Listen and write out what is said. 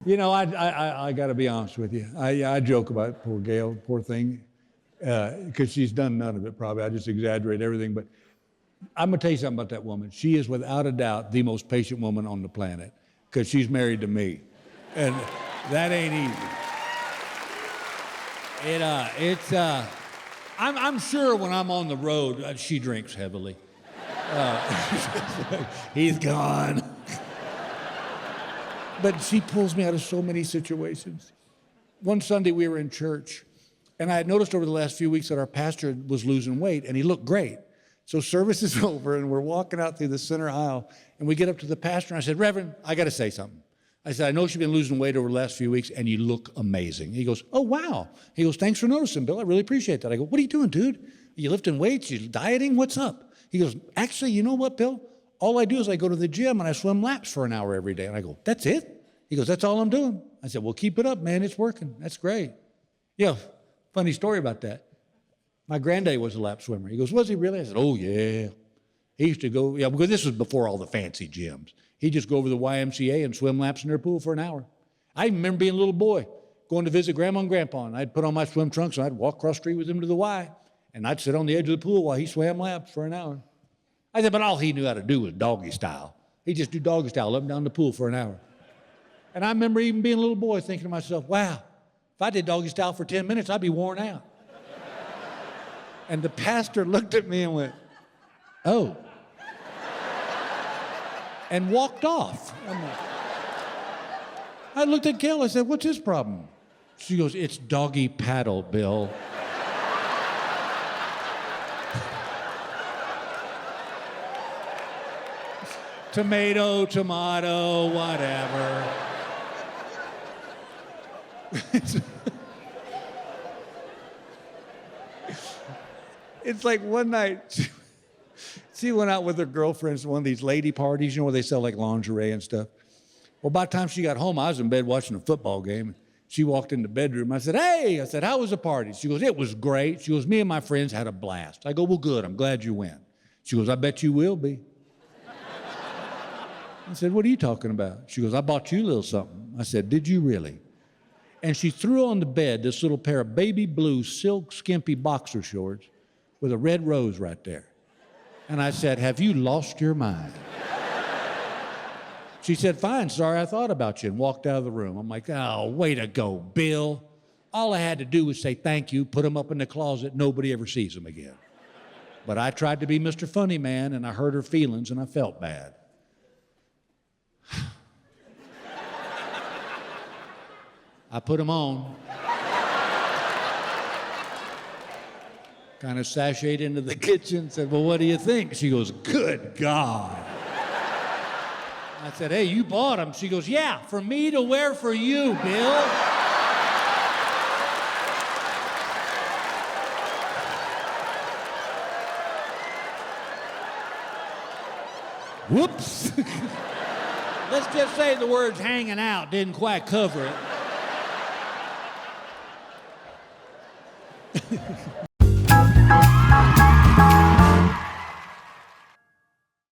I got to be honest with you. I joke about poor Gail, poor thing, because she's done none of it probably. I just exaggerate everything. But I'm going to tell you something about that woman. She is without a doubt the most patient woman on the planet because she's married to me. And that ain't easy. I'm sure when I'm on the road, she drinks heavily. He's gone. But she pulls me out of so many situations. One Sunday we were in church, and I had noticed over the last few weeks that our pastor was losing weight, and he looked great. So service is over, and we're walking out through the center aisle, and we get up to the pastor, and I said, Reverend, I got to say something. I said, I know you've been losing weight over the last few weeks, and you look amazing. He goes, oh, wow. He goes, thanks for noticing, Bill. I really appreciate that. I go, what are you doing, dude? Are you lifting weights? You dieting? What's up? He goes, actually, you know what, Bill? All I do is I go to the gym, and I swim laps for an hour every day. And I go, that's it? He goes, that's all I'm doing. I said, well, keep it up, man. It's working. That's great. Yeah, funny story about that. My granddaddy was a lap swimmer. He goes, was he really? I said, oh, yeah. He used to go, yeah, because this was before all the fancy gyms. He'd just go over to the YMCA and swim laps in their pool for an hour. I even remember being a little boy, going to visit Grandma and Grandpa, and I'd put on my swim trunks, and I'd walk across the street with him to the Y, and I'd sit on the edge of the pool while he swam laps for an hour. I said, but all he knew how to do was doggy style. He'd just do doggy style up and down the pool for an hour. And I remember even being a little boy thinking to myself, wow, if I did doggy style for 10 minutes, I'd be worn out. And the pastor looked at me and went, oh. And walked off. I looked at Gail, I said, what's his problem? She goes, it's doggy paddle, Bill. Tomato, whatever. It's like one night, she went out with her girlfriends to one of these lady parties, where they sell like lingerie and stuff. Well, by the time she got home, I was in bed watching a football game. She walked in the bedroom. I said, hey, how was the party? She goes, it was great. She goes, me and my friends had a blast. I go, well, good, I'm glad you went. She goes, I bet you will be. I said, what are you talking about? She goes, I bought you a little something. I said, did you really? And she threw on the bed this little pair of baby blue silk skimpy boxer shorts with a red rose right there. And I said, have you lost your mind? She said, fine, sorry I thought about you, and walked out of the room. I'm like, oh, way to go, Bill. All I had to do was say thank you, put them up in the closet, nobody ever sees them again. But I tried to be Mr. Funny Man, and I hurt her feelings, and I felt bad. I put them on. Kind of sashayed into the kitchen, said, well, what do you think? She goes, good God. I said, hey, you bought them. She goes, yeah, for me to wear for you, Bill. Whoops. Let's just say the words hanging out didn't quite cover it.